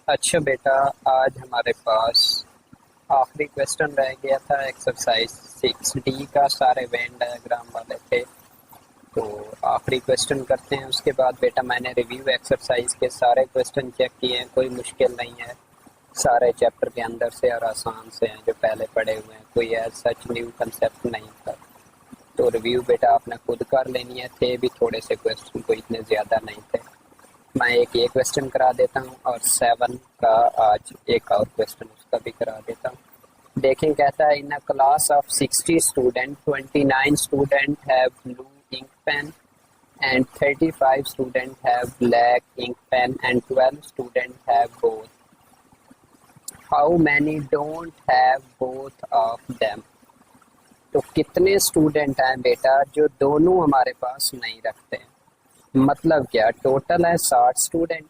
अच्छा बेटा, आज हमारे पास आखिरी क्वेश्चन रह गया था एक्सरसाइज 6D का। सारे वेन डायग्राम वाले थे, तो आखिरी क्वेश्चन करते हैं। उसके बाद बेटा मैंने रिव्यू एक्सरसाइज के सारे क्वेश्चन चेक किए हैं, कोई मुश्किल नहीं है। सारे चैप्टर के अंदर से और आसान से हैं जो पहले पढ़े हुए हैं, कोई एज सच न्यू कंसेप्ट नहीं था। तो रिव्यू बेटा आपने खुद कर लेनी है, थे भी थोड़े से क्वेश्चन, कोई इतने ज़्यादा नहीं थे। मैं एक ये क्वेश्चन करा देता हूँ और 7 का आज एक और क्वेश्चन उसका भी करा देता हूँ। देखें, कहता है in a class of 60 student 29 student have blue ink pen and 35 student have black ink pen and 12 student have both. How many don't have both of them? तो कितने स्टूडेंट हैं बेटा जो दोनों हमारे पास नहीं रखते हैं? मतलब क्या, टोटल है 60 स्टूडेंट।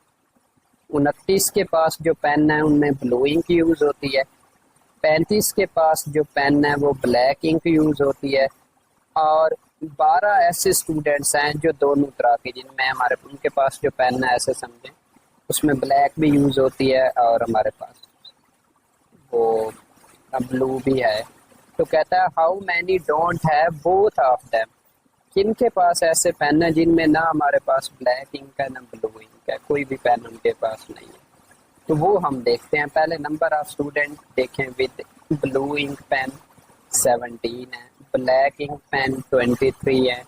29 के पास जो पेन है उनमें ब्लू इंक यूज होती है, 35 के पास जो पेन है वो ब्लैक इंक यूज होती है, और 12 ऐसे स्टूडेंट्स हैं जो दोनों तरह के, जिनमें हमारे उनके पास जो पेन है ऐसे समझें उसमें ब्लैक भी यूज होती है और हमारे पास वो ब्लू भी है। तो कहता है how many don't have both of them? किनके पास ऐसे पेन है जिनमें ना हमारे पास ब्लैक इंक है ना ब्लू इंक है, कोई भी पेन उनके पास नहीं है। तो वो हम देखते हैं। पहले नंबर ऑफ स्टूडेंट देखें। विद ब्लू इंक पेन 17 है, ब्लैक इंक पेन 23 है,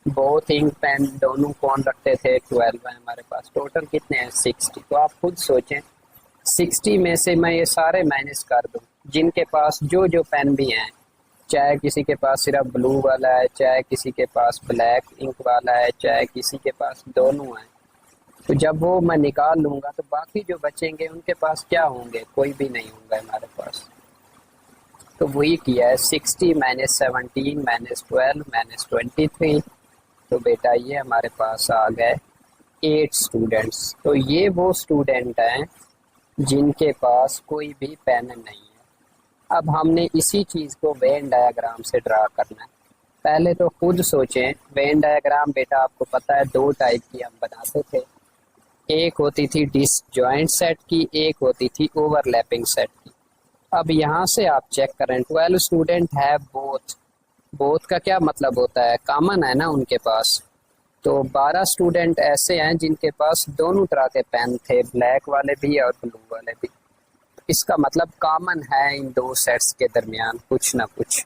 बोथ इंक पेन दोनों कौन रखते थे 12 है हमारे पास। टोटल कितने हैं 60। तो आप खुद सोचें, 60 में से मैं ये सारे माइनस कर दूं जिनके पास जो जो पेन भी हैं, चाहे किसी के पास सिर्फ ब्लू वाला है, चाहे किसी के पास ब्लैक इंक वाला है, चाहे किसी के पास दोनों है। तो जब वो मैं निकाल लूंगा तो बाकी जो बचेंगे उनके पास क्या होंगे? कोई भी नहीं होंगे हमारे पास। तो वही किया है, 60 माइनस 17 माइनस 12 माइनस 23। तो बेटा ये हमारे पास आ गए 8 स्टूडेंट्स। तो ये वो स्टूडेंट हैं जिनके पास कोई भी पेन नहीं है। अब हमने इसी चीज़ को वेन डायग्राम से ड्रा करना है। पहले तो खुद सोचें, वेन डायग्राम बेटा आपको पता है दो टाइप की हम बनाते थे। एक होती थी डिसजॉइंट सेट की, एक होती थी ओवरलैपिंग सेट की। अब यहाँ से आप चेक करें, 12 स्टूडेंट है बोथ। बोथ का क्या मतलब होता है? कॉमन है ना उनके पास। तो 12 स्टूडेंट ऐसे हैं जिनके पास दोनों तरह के पेन थे, ब्लैक वाले भी और ब्लू वाले भी। इसका मतलब कॉमन है इन दो सेट्स के दरमियान कुछ ना कुछ।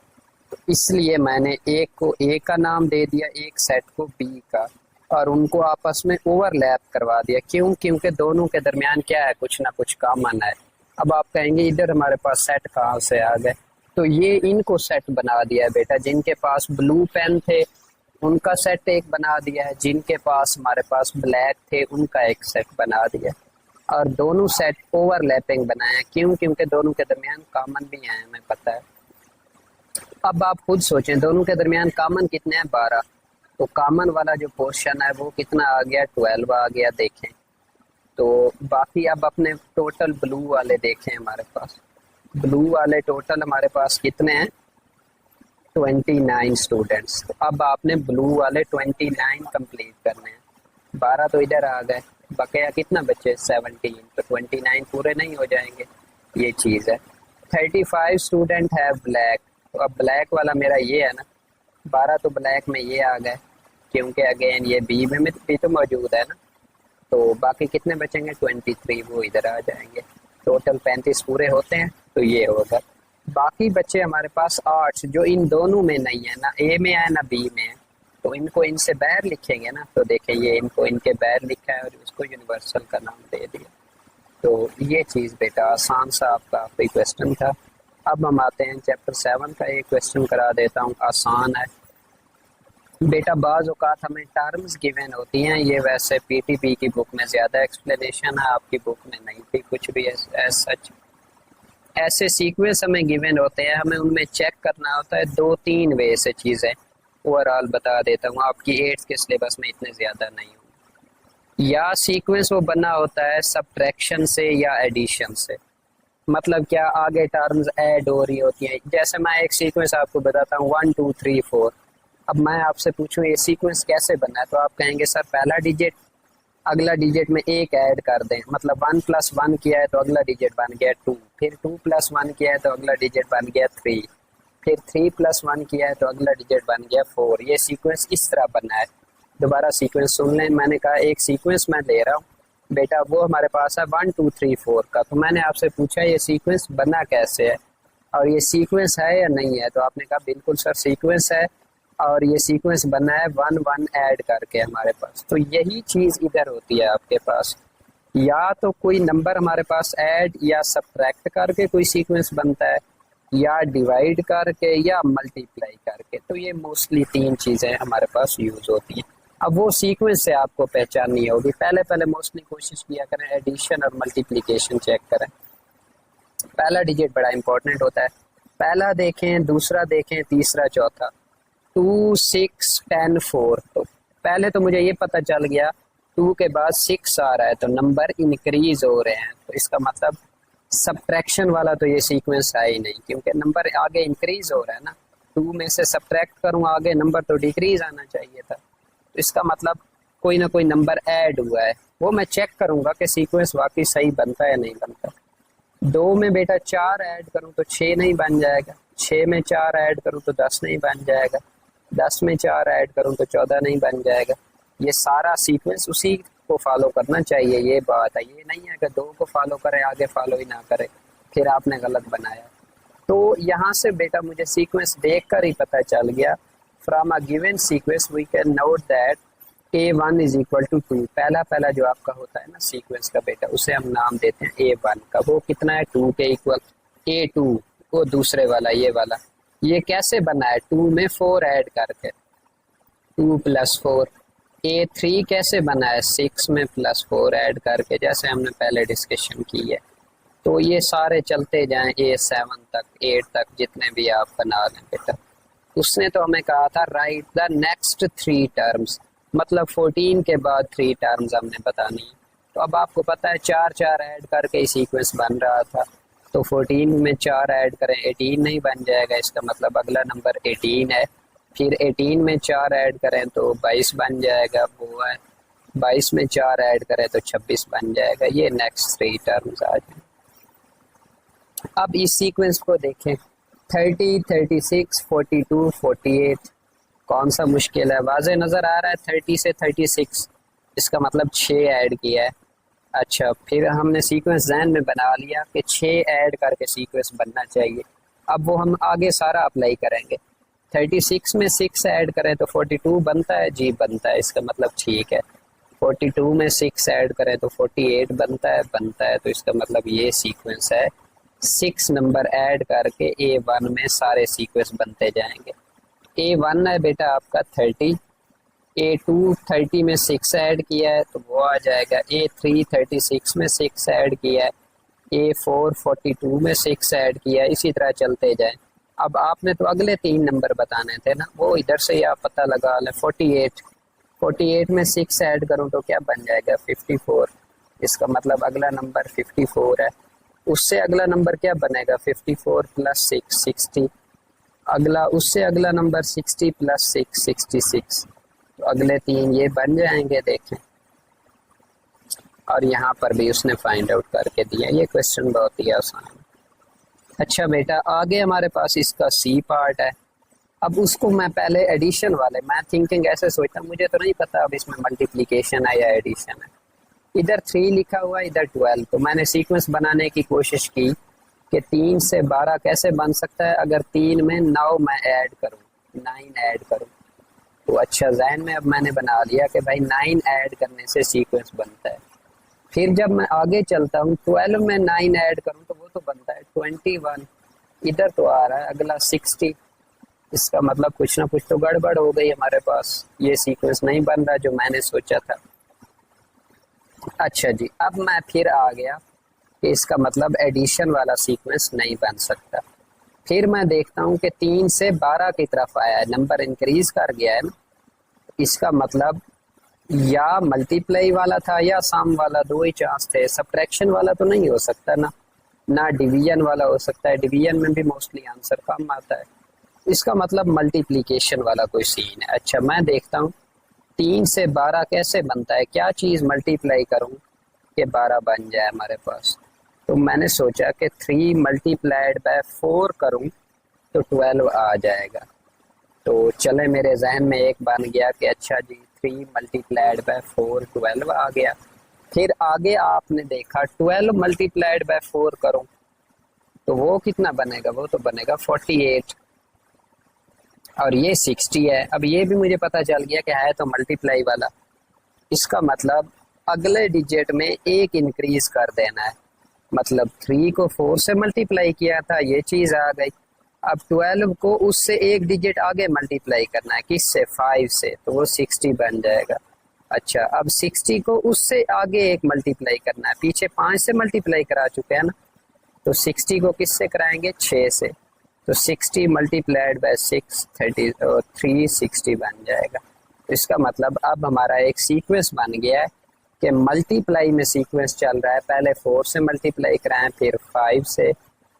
तो इसलिए मैंने एक को ए का नाम दे दिया, एक सेट को बी का, और उनको आपस में ओवरलैप करवा दिया। क्यों? क्योंकि दोनों के दरमियान क्या है, कुछ ना कुछ कॉमन है। अब आप कहेंगे इधर हमारे पास सेट कहाँ से आ गए? तो ये इनको सेट बना दिया है बेटा। जिनके पास ब्लू पेन थे उनका सेट एक बना दिया है, जिनके पास हमारे पास ब्लैक थे उनका एक सेट बना दिया, और दोनों सेट ओवरलैपिंग बनाए। क्यों? क्योंकि दोनों के दरमियान कॉमन भी है, हमें पता है। अब आप खुद सोचें, दोनों के दरमियान कॉमन कितने हैं? 12। तो कॉमन वाला जो पोर्शन है वो कितना आ गया? 12 आ गया। देखें तो बाकी अब अपने टोटल ब्लू वाले देखें हमारे पास। ब्लू वाले टोटल हमारे पास कितने हैं? 29 स्टूडेंट्स। तो अब आपने ब्लू वाले 29 कंप्लीट करने हैं। 12 तो इधर आ गए, बकाया कितना बचे? 17। तो 29 पूरे नहीं हो जाएंगे, ये चीज़ है। 35 स्टूडेंट है ब्लैक। तो अब ब्लैक वाला मेरा ये है ना, 12 तो ब्लैक में ये आ गए, क्योंकि अगेन ये बी में भी तो मौजूद है ना। तो बाकी कितने बचेंगे? 23, वो इधर आ जाएंगे। टोटल 35 पूरे होते हैं, तो ये होगा। बाकी बच्चे हमारे पास 8 जो इन दोनों में नहीं है, ना ए में है ना बी में है। तो इनको इनसे बाहर लिखेंगे ना। तो देखें ये इनको इनके बाहर लिखा है और इसको यूनिवर्सल का नाम दे दिया। तो ये चीज़ बेटा आसान सा आपका आखिरी क्वेश्चन था। अब हम आते हैं चैप्टर 7 का। एक क्वेश्चन करा देता हूँ, आसान है बेटा। बाज़ औक़ात हमें टर्म्स गिवन होती हैं, ये वैसे पीटीपी की बुक में ज़्यादा एक्सप्लेनेशन है, आपकी बुक में नहीं थी कुछ भी एज सच। ऐसे सीक्वेंस हमें गिवन होते हैं, हमें उनमें चेक करना होता है 2-3 वे से चीज़ें। ओवरऑल बता देता हूँ, आपकी 8th के सिलेबस में इतने ज़्यादा नहीं होंगे। या सीक्वेंस वो बना होता है सब्ट्रैक्शन से या एडिशन से। मतलब क्या, आगे टर्म्स ऐड हो रही होती हैं। जैसे मैं एक सीक्वेंस आपको बताता हूँ 1 2 3 4। अब मैं आपसे पूछूं ये सीक्वेंस कैसे बना है, तो आप कहेंगे सर पहला डिजिट अगला डिजिट में एक ऐड कर दें, मतलब 1 + 1 किया है तो अगला डिजिट बन गया 2, फिर 2 + 1 किया है तो अगला डिजिट बन गया 3, फिर 3 + 1 किया है तो अगला डिजिट बन गया 4। ये सीक्वेंस इस तरह बना है। दोबारा सीक्वेंस सुन लें, मैंने कहा एक सीक्वेंस मैं ले रहा हूँ बेटा, वो हमारे पास है 1 2 3 4 का। तो मैंने आपसे पूछा ये सीक्वेंस बना कैसे है और ये सीक्वेंस है या नहीं है, तो आपने कहा बिल्कुल सर सीक्वेंस है और ये सीक्वेंस बना है 1 1 ऐड करके हमारे पास। तो यही चीज़ इधर होती है आपके पास, या तो कोई नंबर हमारे पास ऐड या सब्ट्रैक्ट करके कोई सीक्वेंस बनता है, या डिवाइड करके, या मल्टीप्लाई करके। तो ये मोस्टली 3 चीज़ें हमारे पास यूज़ होती हैं। अब वो सीक्वेंस से आपको पहचाननी होगी। पहले पहले मोस्टली कोशिश किया करें एडिशन और मल्टीप्लिकेशन चेक करें। पहला डिजिट बड़ा इंपॉर्टेंट होता है, पहला देखें, दूसरा देखें, तीसरा, चौथा। 2 6 10 4। तो पहले तो मुझे ये पता चल गया 2 के बाद 6 आ रहा है तो नंबर इंक्रीज हो रहे हैं, तो इसका मतलब सब्ट्रैक्शन वाला तो ये सीक्वेंस है ही नहीं, क्योंकि नंबर आगे इंक्रीज हो रहा है ना। 2 में से सब्ट्रैक्ट करूँ आगे नंबर तो डिक्रीज आना चाहिए था, तो इसका मतलब कोई ना कोई नंबर ऐड हुआ है। वो मैं चेक करूंगा कि सीक्वेंस वाकई सही बनता है या नहीं बनता। 2 में बेटा 4 ऐड करूं तो 6 नहीं बन जाएगा, 6 में 4 ऐड करूं तो 10 नहीं बन जाएगा, 10 में 4 ऐड करूं तो 14 नहीं बन जाएगा। ये सारा सीक्वेंस उसी को फॉलो करना चाहिए, ये बात है। ये नहीं है कि 2 को फॉलो करे आगे फॉलो ही ना करे, फिर आपने गलत बनाया। तो यहाँ से बेटा मुझे सीक्वेंस देखकर ही पता चल गया, from a given sequence we can note that A1 is equal to 2। पहला जो आपका होता है ना सीक्वेंस का बेटा, उसे हम नाम देते हैं A1 का। वो कितना है 2 के इक्वल। A2 वो दूसरे वाला, ये वाला, ये कैसे बना है 2 में 4 ऐड करके, 2 + 4। A3 कैसे बना है 6 में +4 ऐड करके, जैसे हमने पहले डिस्कशन की है। तो ये सारे चलते जाएं A7 तक, 8 तक, जितने भी आप बना लें बेटा। उसने तो हमें कहा था राइट द नेक्स्ट 3 टर्म्स, मतलब 14 के बाद 3 टर्म्स हमने बतानी है। तो अब आपको पता है 4 4 ऐड करके ही सीक्वेंस बन रहा था, तो 14 में 4 ऐड करें 18 नहीं बन जाएगा, इसका मतलब अगला नंबर 18 है। फिर 18 में 4 ऐड करें तो 22 बन जाएगा, वो है। 22 में 4 ऐड करें तो 26 बन जाएगा। ये नेक्स्ट 3 टर्म्स आ जाए। अब इस सीक्वेंस को देखें, 30 36 42 48, कौन सा मुश्किल है, वाज़े नज़र आ रहा है। 30 से 36, इसका मतलब 6 ऐड किया है। अच्छा, फिर हमने सीक्वेंस जहन में बना लिया कि 6 ऐड करके सीक्वेंस बनना चाहिए। अब वो हम आगे सारा अप्लाई करेंगे। 36 में 6 ऐड करें तो 42 बनता है, जी बनता है, इसका मतलब ठीक है। 42 में 6 ऐड करें तो 48 बनता है, तो इसका मतलब ये सीक्वेंस है। 6 नंबर ऐड करके A1 में सारे सीक्वेंस बनते जाएंगे। A1 है बेटा आपका 30, A2 30 में 6 ऐड किया है तो वो आ जाएगा। A3 36 में 6 ऐड किया है, A4 42 में 6 ऐड किया है, इसी तरह चलते जाए। अब आपने तो अगले 3 नंबर बताने थे ना, वो इधर से ही आप पता लगा लें। 48 में 6 ऐड करूँ तो क्या बन जाएगा 54, इसका मतलब अगला नंबर 54 है। उससे अगला नंबर क्या बनेगा 54 + 6 60, अगला उससे अगला नंबर 60 + 6 66, तो अगले 3 ये बन जाएंगे, देखें। और यहाँ पर भी उसने फाइंड आउट करके दिया। ये क्वेश्चन बहुत ही आसान है। अच्छा बेटा, आगे हमारे पास इसका सी पार्ट है। अब उसको मैं पहले एडिशन वाले, मैं थिंकिंग ऐसे सोचता, मुझे तो नहीं पता अब इसमें मल्टीप्लिकेशन है या एडिशन है। इधर 3 लिखा हुआ है, इधर 12, तो मैंने सीक्वेंस बनाने की कोशिश की कि 3 से 12 कैसे बन सकता है अगर 3 में 9 मैं ऐड करूँ, 9 ऐड करूँ। तो अच्छा, जहन में अब मैंने बना लिया कि भाई 9 ऐड करने से सीक्वेंस बनता है। फिर जब मैं आगे चलता हूँ 12 में 9 ऐड करूँ तो वो तो बनता है 21, इधर तो आ रहा है अगला 60, इसका मतलब कुछ ना कुछ तो गड़बड़ हो गई हमारे पास, ये सीक्वेंस नहीं बन रहा जो मैंने सोचा था। अच्छा जी, अब मैं फिर आ गया कि इसका मतलब एडिशन वाला सीक्वेंस नहीं बन सकता। फिर मैं देखता हूँ कि 3 से 12 की तरफ आया है, नंबर इंक्रीज कर गया है ना, इसका मतलब या मल्टीप्लाई वाला था या सम वाला, 2 ही चांस थे। सब्ट्रैक्शन वाला तो नहीं हो सकता ना डिवीजन वाला हो सकता है, डिवीजन में भी मोस्टली आंसर कम आता है। इसका मतलब मल्टीप्लिकेशन वाला कोई सीन है। अच्छा, मैं देखता हूँ 3 से 12 कैसे बनता है, क्या चीज़ मल्टीप्लाई करूं कि 12 बन जाए हमारे पास। तो मैंने सोचा कि 3 मल्टीप्लाइड बाय 4 करूं तो 12 आ जाएगा। तो चले, मेरे जहन में एक बन गया कि अच्छा जी 3 मल्टीप्लाइड बाय 4 12 आ गया। फिर आगे आपने देखा 12 मल्टीप्लाइड बाय 4 करूं तो वो कितना बनेगा, वो तो बनेगा 48 और ये 60 है। अब ये भी मुझे पता चल गया कि है तो मल्टीप्लाई वाला, इसका मतलब अगले डिजिट में एक इंक्रीज कर देना है। मतलब 3 को 4 से मल्टीप्लाई किया था, ये चीज आ गई। अब 12 को उससे एक डिजिट आगे मल्टीप्लाई करना है, किससे, 5 से, तो वो 60 बन जाएगा। अच्छा, अब 60 को उससे आगे एक मल्टीप्लाई करना है, पीछे 5 से मल्टीप्लाई करा चुके हैं ना, तो 60 को किससे कराएंगे, 6 से। तो 60 मल्टीप्लाइड बाय 6 360 बन जाएगा। तो इसका मतलब अब हमारा एक सीक्वेंस बन गया है कि मल्टीप्लाई में सीक्वेंस चल रहा है, पहले 4 से मल्टीप्लाई कराएं, फिर 5 से,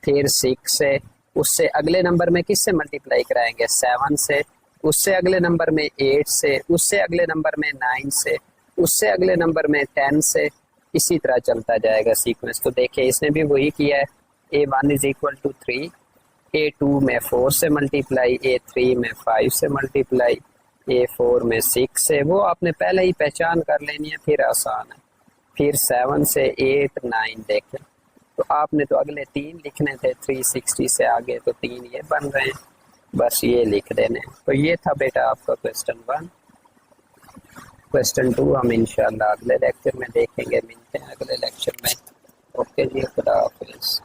फिर 6 से, उससे अगले नंबर में किससे मल्टीप्लाई कराएंगे, 7 से, उससे अगले नंबर में 8 से, उससे अगले नंबर में 9 से, उससे अगले नंबर में 10 से, इसी तरह चलता जाएगा सीक्वेंस। तो देखिए इसने भी वही किया है, A1 is equal to 3, A2 में 4 से मल्टीप्लाई, A3 में 5 से मल्टीप्लाई, A4 में 6 से, वो आपने पहले ही पहचान कर लेनी है, फिर आसान है। फिर 7 से 8 9 देखें, तो आपने तो अगले 3 लिखने थे, 360 से आगे तो 3 ये बन रहे हैं, बस ये लिख देने। तो ये था बेटा आपका क्वेश्चन 1। क्वेश्चन 2 हम इंशाल्लाह अगले लेक्चर में देखेंगे, मिलते हैं अगले लेक्चर में। ओके जी, खुदा हाफिज़।